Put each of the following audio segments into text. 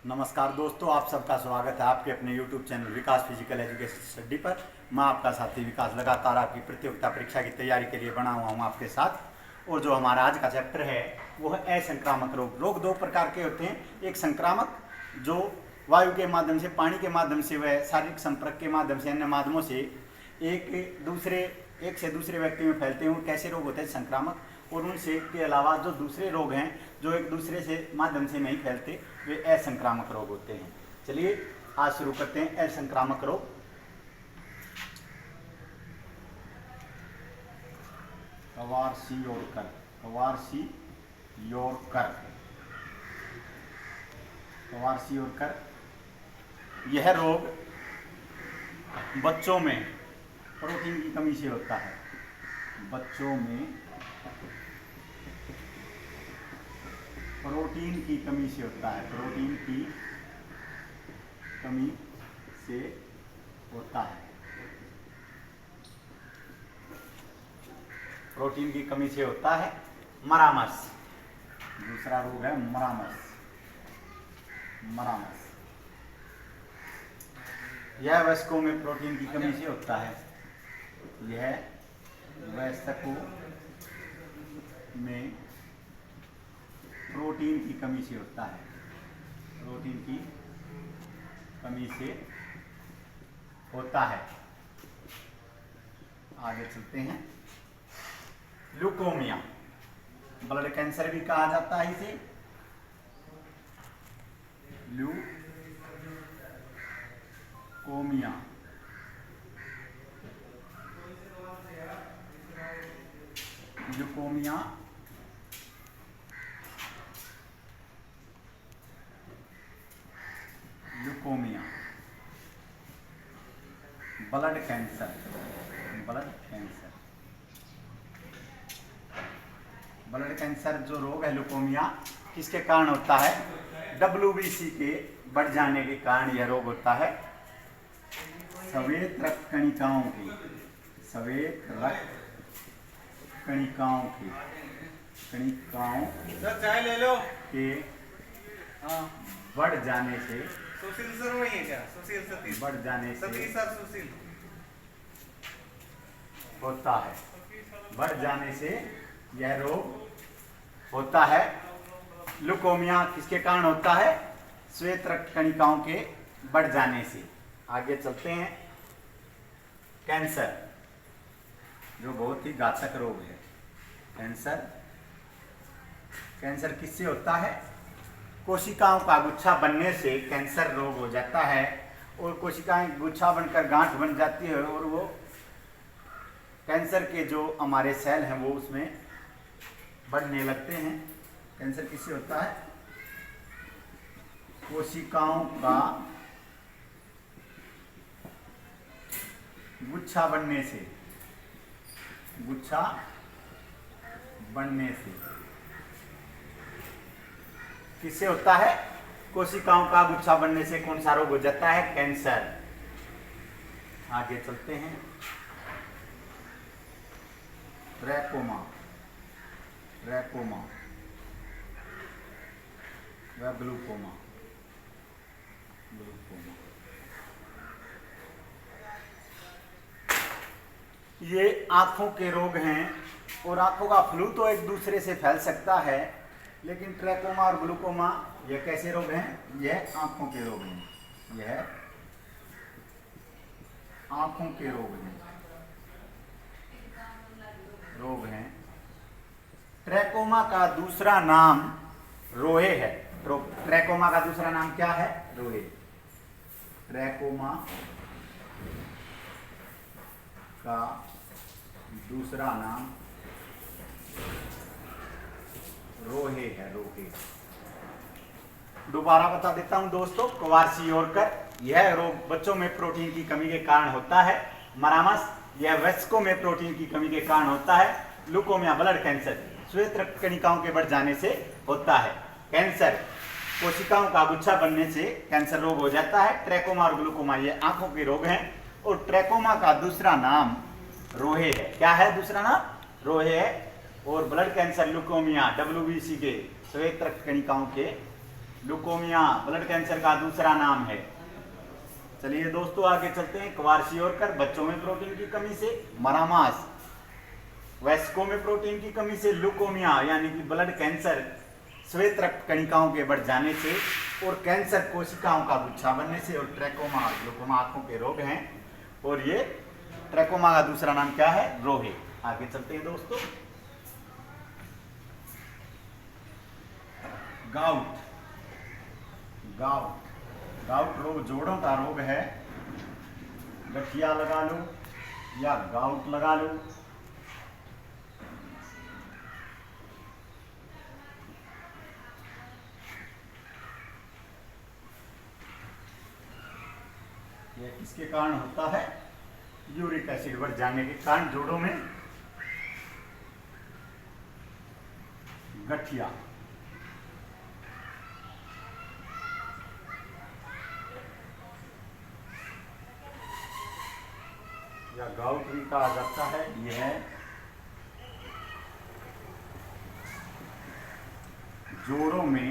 नमस्कार दोस्तों, आप सबका स्वागत है आपके अपने YouTube चैनल विकास फिजिकल एजुकेशन स्टडी पर। मैं आपका साथी विकास लगातार आपकी प्रतियोगिता परीक्षा की तैयारी के लिए बना हुआ हूँ आपके साथ। और जो हमारा आज का चैप्टर है वो है असंक्रामक रोग। रोग दो प्रकार के होते हैं, एक संक्रामक जो वायु के माध्यम से, पानी के माध्यम से, वह शारीरिक संपर्क के माध्यम से, अन्य माध्यमों से एक से दूसरे व्यक्ति में फैलते हैं। कैसे रोग होते हैं? संक्रामक। और उनसे के अलावा जो दूसरे रोग हैं जो एक दूसरे से माध्यम से नहीं फैलते, वे असंक्रामक रोग होते हैं। चलिए आज शुरू करते हैं असंक्रामक रोग। क्वार्सियोरकर, यह रोग बच्चों में प्रोटीन की कमी से होता है। बच्चों में प्रोटीन की कमी से होता है। प्रोटीन की कमी से होता है। प्रोटीन की कमी से होता है। मरामस, दूसरा रोग है मरामस। यह वयस्कों में प्रोटीन की कमी से होता है। यह वयस्कों में प्रोटीन की कमी से होता है। प्रोटीन की कमी से होता है। आगे चलते हैं। ल्यूकोमिया, ब्लड कैंसर भी कहा जाता है इसे। Leukaemia, blood cancer. Blood cancer जो रोग है ल्यूकोमिया, किसके कारण होता है? WBC के बढ़ जाने के कारण यह रोग होता है। श्वेत रक्त कणिकाओं की चाय ले लो के बढ़ जाने से, सुशील सर वही है क्या? सुशील सतीश बढ़ जाने से सतीश सर सुशील होता है। बढ़ जाने से यह रोग होता है। ल्यूकोमिया किसके कारण होता है? श्वेत रक्त कणिकाओं के बढ़ जाने से। आगे चलते हैं। कैंसर, जो बहुत ही घातक रोग है। कैंसर किससे होता है? कोशिकाओं का गुच्छा बनने से कैंसर रोग हो जाता है। और कोशिकाएं गुच्छा बनकर गांठ बन जाती है और वो कैंसर के जो हमारे सेल हैं वो उसमें बढ़ने लगते हैं। कैंसर किससे होता है? कोशिकाओं का गुच्छा बनने से। किससे होता है? कोशिकाओं का गुच्छा बनने से कौन सा रोग हो जाता है? कैंसर। आगे चलते हैं। ट्रैकोमा व ग्लूकोमा। ये आंखों के रोग हैं। और आंखों का फ्लू तो एक दूसरे से फैल सकता है, लेकिन ट्रैकोमा और ग्लूकोमा ये कैसे रोग हैं? यह आंखों के रोग हैं। ट्रैकोमा का दूसरा नाम रोहे है। ट्रैकोमा का दूसरा नाम क्या है? रोहे। ट्रैकोमा का दूसरा नाम रोहे है। दोबारा बता देता हूं दोस्तों। क्वार्सियोरकर, यह रोग बच्चों में प्रोटीन की कमी के कारण होता है। मरामस, यह वयस्कों में प्रोटीन की कमी के कारण होता है। ल्यूकोमिया, ब्लड कैंसर, श्वेत रक्त कणिकाओं के बढ़ जाने से होता है। कैंसर, कोशिकाओं का गुच्छा बनने से कैंसर रोग हो जाता है। ट्रैकोमा और ग्लूकोमा ये आंखों के रोग हैं। और ट्रैकोमा का दूसरा नाम रोहे है। क्या है दूसरा नाम? रोहे है। और ब्लड कैंसर, ल्यूकोमिया, WBC के श्वेत रक्त कणिकाओं के ल्यूकोमिया ब्लड कैंसर का दूसरा नाम है। चलिए दोस्तों आगे चलते हैं। क्वार्सियोरकर बच्चों में प्रोटीन की कमी से, मरामास वयस्कों में प्रोटीन की कमी से, ल्यूकोमिया यानी कि ब्लड कैंसर श्वेत रक्त कणिकाओं के बढ़ जाने से और कैंसर कोशिकाओं का गुच्छा बनने से, और ट्रैकोमा और ग्लूकोमा आंखों के रोग हैं। और ये ट्रैकोमा का दूसरा नाम क्या है? रोहे। आगे चलते हैं दोस्तों। गाउट गाउट गाउट रोग जोड़ों का रोग है। गठिया लगा लो या गाउट लगा लो। यह किसके कारण होता है? यूरिक एसिड बढ़ जाने के कारण जोड़ों में गठिया। या गाउट भी कहा जाता है। यह जोड़ों में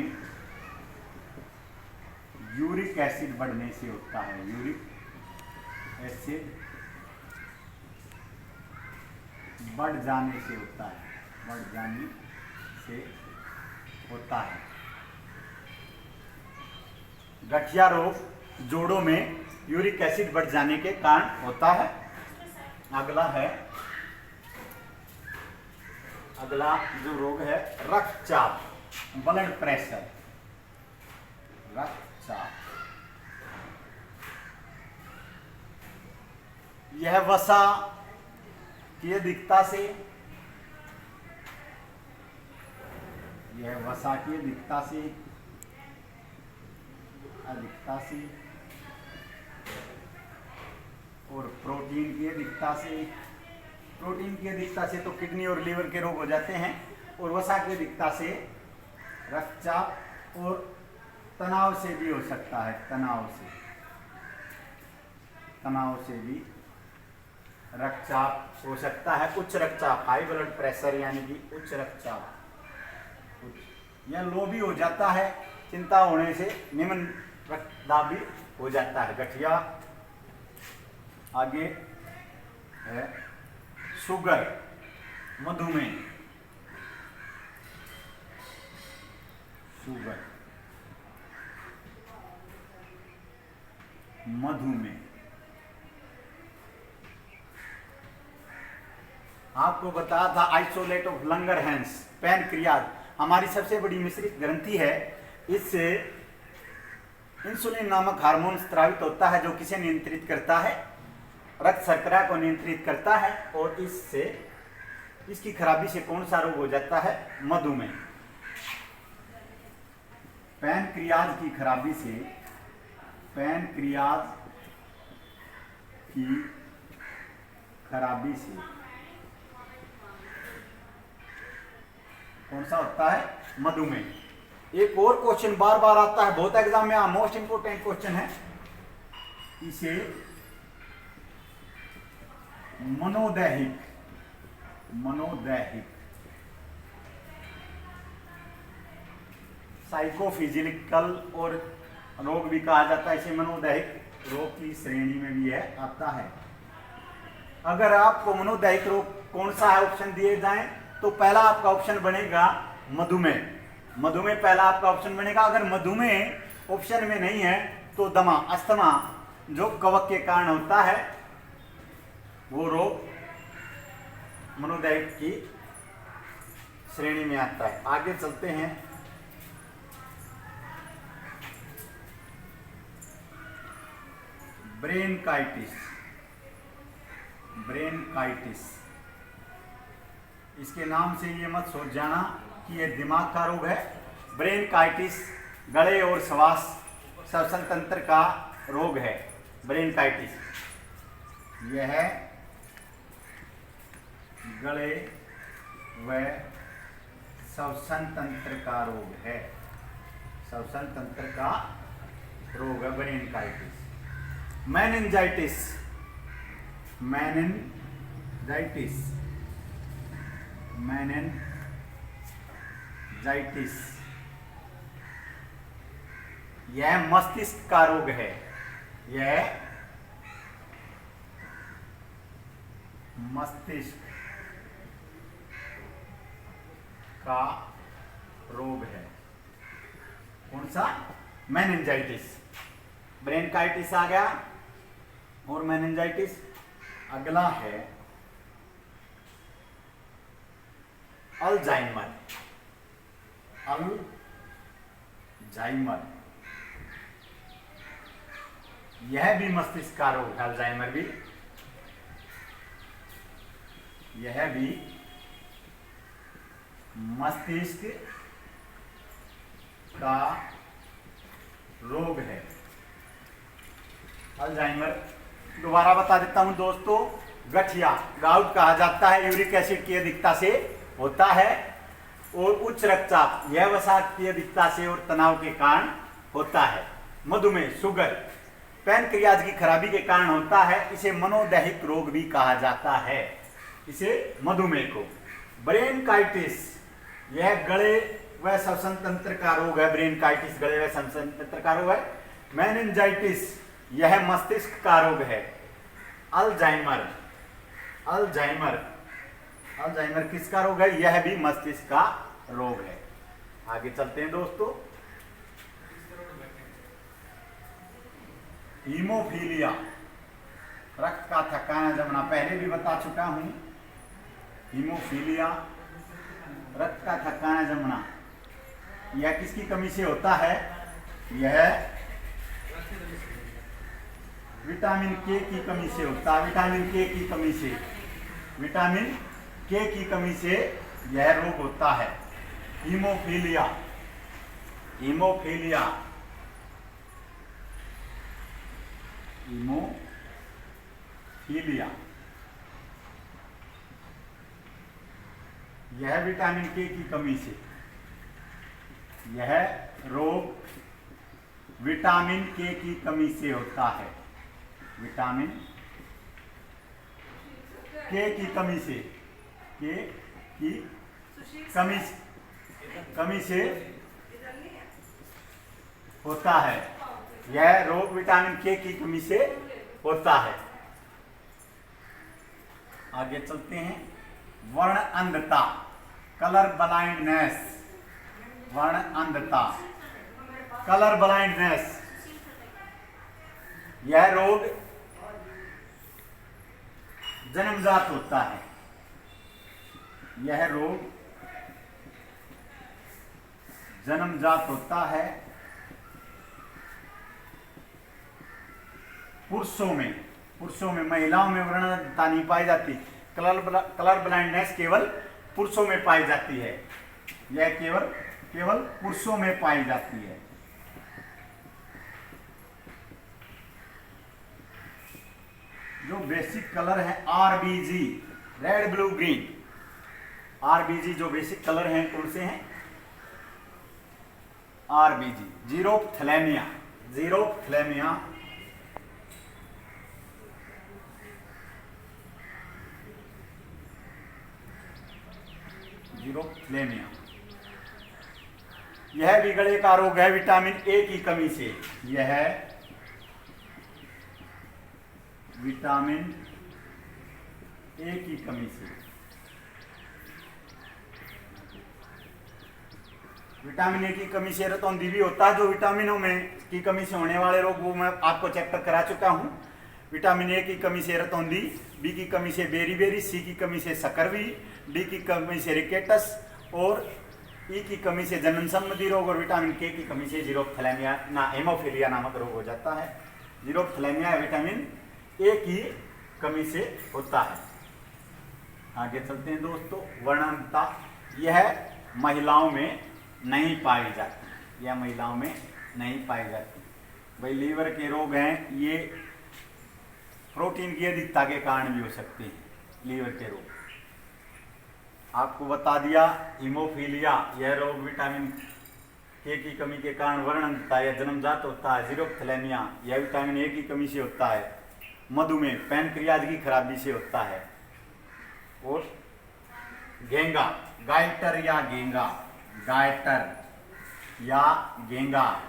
यूरिक एसिड बढ़ने से होता है। यूरिक एसिड बढ़ जाने से होता है। बढ़ जाने से होता है। गठिया रोग जोड़ों में यूरिक एसिड बढ़ जाने के कारण होता है। अगला जो रोग है रक्तचाप, ब्लड प्रेशर। रक्तचाप यह वसा की अधिकता से, यह वसा की अधिकता से और प्रोटीन की अधिकता से। प्रोटीन की अधिकता से तो किडनी और लीवर के रोग हो जाते हैं, और वसा की अधिकता से रक्तचाप, और तनाव से भी हो सकता है। तनाव से भी रक्तचाप हो सकता है। उच्च रक्तचाप, हाई ब्लड प्रेशर यानी कि उच्च रक्तचाप, या लो भी हो जाता है। चिंता होने से निम्न रक्तदाब भी हो जाता है। गठिया। आगे है शुगर, मधुमेह। शुगर, मधुमेह। आपको बताया था आइसोलेट ऑफ लंगरहैंस, पैनक्रियाज हमारी सबसे बड़ी मिश्रित ग्रंथि है। इससे इंसुलिन नामक हार्मोन स्रावित होता है, जो किसे नियंत्रित करता है? रक्त शर्करा को नियंत्रित करता है। और इससे, इसकी खराबी से कौन सा रोग हो जाता है? मधुमेह। पैनक्रियाज की खराबी से, पैनक्रियाज की खराबी से कौन सा होता है? मधुमेह। एक और क्वेश्चन बार बार आता है, बहुत एग्जाम में, मोस्ट इंपोर्टेंट क्वेश्चन है। इसे मनोदैहिक साइकोफिजिकल और रोग भी कहा जाता है। इसे मनोदैहिक रोग की श्रेणी में भी है, आता है। अगर आपको मनोदैहिक रोग कौन सा है ऑप्शन दिए जाएं, तो पहला आपका ऑप्शन बनेगा मधुमेह। मधुमेह पहला आपका ऑप्शन बनेगा। अगर मधुमेह ऑप्शन में नहीं है तो दमा, अस्थमा, जो कवक के कारण होता है, वो रोग मनोदैहिक की श्रेणी में आता है। आगे चलते हैं। ब्रेनकाइटिस। इसके नाम से ये मत सोच जाना कि ये दिमाग का रोग है। ब्रेनकाइटिस गले और श्वसन तंत्र का रोग है। ब्रेनकाइटिस यह गले व श्वसन तंत्र का रोग है। श्वसन तंत्र का रोग है ब्रेनकाइटिस। मेनिंजाइटिस यह मस्तिष्क का रोग है। यह मस्तिष्क का रोग है। कौन सा? मेनिंजाइटिस। ब्रेनकाइटिस आ गया और मेनिंजाइटिस। अगला है अल्जाइमर। अल्जाइमर यह भी मस्तिष्क का रोग है। अल्जाइमर भी, यह भी मस्तिष्क का रोग है। अल्जाइमर दोबारा बता देता हूं दोस्तों। गठिया, गाउट कहा जाता है, यूरिक एसिड की अधिकता से होता है। और उच्च रक्तचाप, यह वसा की अधिकता से और तनाव के कारण होता है। मधुमेह, शुगर, पैनक्रियाज की खराबी के कारण होता है। इसे मनोदैहिक रोग भी कहा जाता है, इसे मधुमेह को। ब्रेनकाइटिस, यह गले व श्वसन तंत्र का रोग है। ब्रेनकाइटिस गले व श्वसन तंत्र का रोग है। मेनिंजाइटिस, यह मस्तिष्क का रोग है। अल्जाइमर, अल्जाइमर, अल्जाइमर किसका रोग है? यह भी मस्तिष्क का रोग है। आगे चलते हैं दोस्तों। हीमोफीलिया, रक्त का थकाना जमना, पहले भी बता चुका हूं। हीमोफीलिया, रक्त का थकाना जमना, यह किसकी कमी से होता है? यह विटामिन के की कमी से होता है। विटामिन के की कमी से, विटामिन के की कमी से यह रोग होता है। हीमोफीलिया, हीमोफीलिया, हीमोफीलिया, यह विटामिन के की कमी से, यह रोग विटामिन के की कमी से होता है। विटामिन के की कमी से, के की कमी से होता है। यह रोग विटामिन के की कमी से होता है। आगे चलते हैं। वर्ण अंधता, कलर ब्लाइंडनेस, वर्ण अंधता, कलर ब्लाइंडनेस, यह रोग जन्मजात होता है। यह रोग जन्मजात होता है। पुरुषों में, महिलाओं में वर्ण अंधता नहीं पाई जाती। कलर ब्लाइंडनेस केवल पुरुषों में पाई जाती है। यह केवल पुरुषों में पाई जाती है। जो बेसिक कलर है RBG, red blue green, RBG जो बेसिक कलर हैं कौन से हैं? आरबीजी। जीरोप्थैलेमिया, जीरोप्थैलेमिया, जीरोप्थैलेमिया, यह भी गले का रोग है विटामिन ए की कमी से। यह विटामिन ए की कमी से, विटामिन ए की कमी से रतौंधी भी होता है। जो विटामिनों में की कमी से होने वाले रोग वो मैं आपको चैप्टर करा चुका हूं। विटामिन ए की कमी से रतौंधी, बी की कमी से बेरीबेरी, सी की कमी से सकरवी, डी की कमी से रिकेटस और ई की कमी से जनन संबंधी रोग और विटामिन के की कमी से जीरोप्थैलेमिया ना हेमोफीलिया नामक रोग हो जाता है। जीरोप्थैलेमिया विटामिन ए की कमी से होता है। आगे चलते हैं दोस्तों। वर्णनता, यह महिलाओं में नहीं पाई जाती, यह महिलाओं में नहीं पाई जाती। भाई लीवर के रोग हैं, ये प्रोटीन की अधिकता के कारण भी हो सकते हैं। लीवर के रोग आपको बता दिया। हीमोफीलिया, यह रोग विटामिन के की कमी के कारण वर्णनता या जन्मजात होता है। जीरोप्थैलेमिया, यह विटामिन ए की कमी से होता है। मधुमेह पैनक्रियाज की खराबी से होता है। और गेंगा, गाइटर या गेंगा, गाइटर या गेंगा,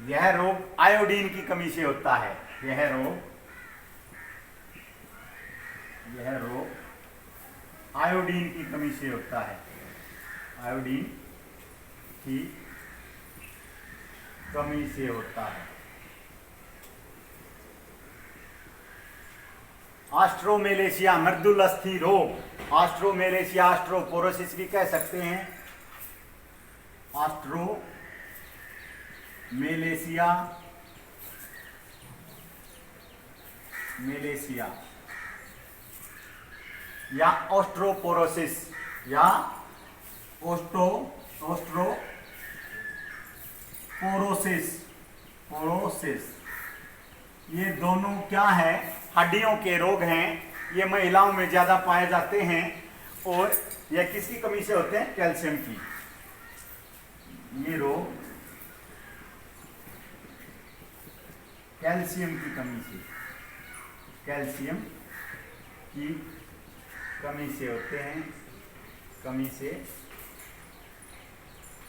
यह रोग आयोडीन की कमी से होता है। यह रोग आयोडीन की कमी से होता है। आयोडीन की कमी से होता है। ऑस्ट्रोमेलेशिया मृदुलस्थि रोग, ऑस्ट्रोमेलेशिया ऑस्ट्रोपोरोसिस भी कह सकते हैं। ऑस्ट्रोमेलेशिया या ऑस्ट्रोपोरोसिस या पोरोसिस, ये दोनों क्या है, हड्डियों के रोग हैं। ये महिलाओं में ज्यादा पाए जाते हैं और यह किसकी कमी से होते हैं? कैल्शियम की। ये रोग कैल्शियम की कमी से, कैल्शियम की कमी से होते हैं।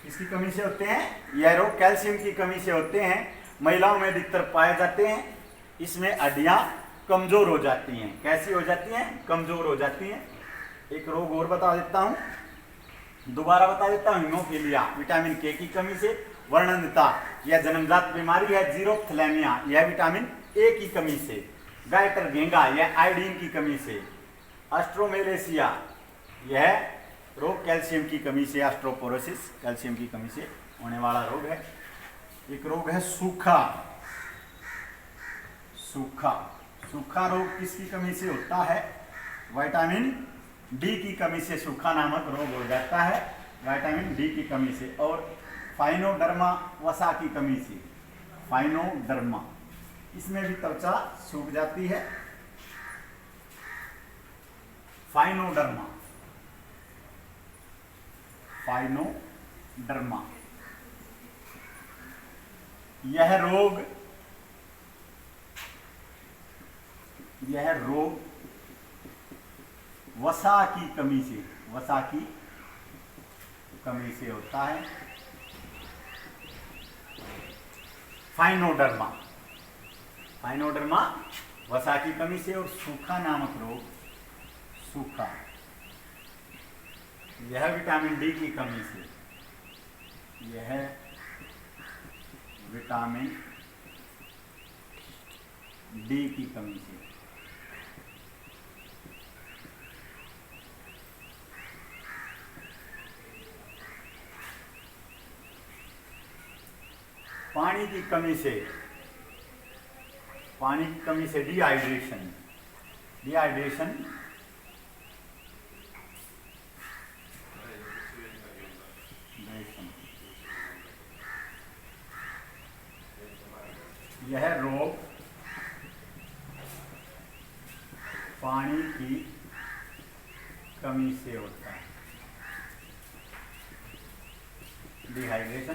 किसकी कमी से होते हैं? यह रोग कैल्शियम की कमी से होते हैं। महिलाओं में अधिकतर पाए जाते हैं। इसमें हड्डियां कमजोर हो जाती हैं। कैसी हो जाती हैं? कमजोर हो जाती हैं। एक रोग और बता देता हूं, दोबारा बता देता हूं। हीमोफीलिया विटामिन के की कमी से। वर्णनता, यह जन्मजात बीमारी है। जीरोफ्थैलेमिया, यह विटामिन ए की कमी से। गाइटर घेंगा, यह आयोडीन की कमी से। ऑस्ट्रोमेलेशिया, यह रोग कैल्शियम की कमी से। ऑस्ट्रोपोरोसिस कैल्शियम की कमी से होने वाला रोग है। एक रोग है सूखा रोग किसकी कमी से होता है? विटामिन डी की कमी से सूखा नामक रोग हो जाता है, विटामिन डी की कमी से। और फाइनोडर्मा वसा की कमी से, फाइनोडर्मा, इसमें भी त्वचा सूख जाती है। फाइनोडर्मा यह रोग वसा की कमी से होता है। फाइनोडर्मा वसा की कमी से। और सूखा नामक रोग, सूखा, यह विटामिन डी की कमी से। यह विटामिन डी की कमी से। पानी की कमी से डिहाइड्रेशन, यह रोग पानी की कमी से होता है। डिहाइड्रेशन।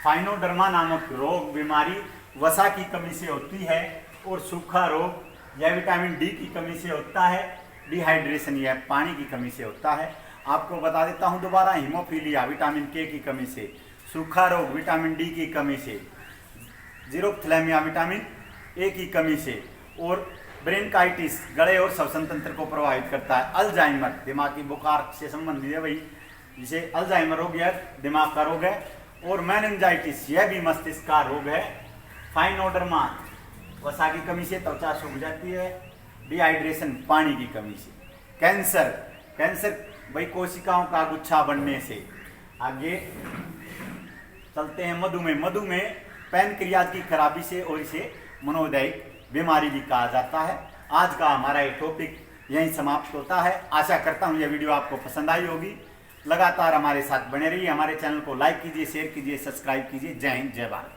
फाइनोडर्मा नामक रोग बीमारी वसा की कमी से होती है। और सूखा रोग यह विटामिन डी की कमी से होता है। डिहाइड्रेशन यह पानी की कमी से होता है। आपको बता देता हूं दोबारा, हीमोफीलिया विटामिन के की कमी से। सूखा रोग विटामिन डी की कमी से। जीरोफ्थैलेमिया विटामिन ए की कमी से। और ब्रेनकाइटिस गले और श्वसन तंत्र को प्रभावित करता है। अल्जाइमर दिमागी बुखार से संबंधित है भाई, जिसे अल्जाइमर रोग यह दिमाग का रोग है। और मेनिंजाइटिस यह भी मस्तिष्क का रोग है। फाइनोडर्मा वसा की कमी से त्वचा सूख जाती है। डिहाइड्रेशन पानी की कमी से। कैंसर भाई कोशिकाओं का गुच्छा बनने से। आगे चलते हैं मधुमेह पैनक्रियाज की खराबी से और इसे मनोदैहिक बीमारी भी कहा जाता है। आज का हमारा ये टॉपिक यहीं समाप्त होता है। आशा करता हूँ यह वीडियो आपको पसंद आई होगी। लगातार हमारे साथ बने रहिए। हमारे चैनल को लाइक कीजिए, शेयर कीजिए, सब्सक्राइब कीजिए। जय हिंद, जय भारत।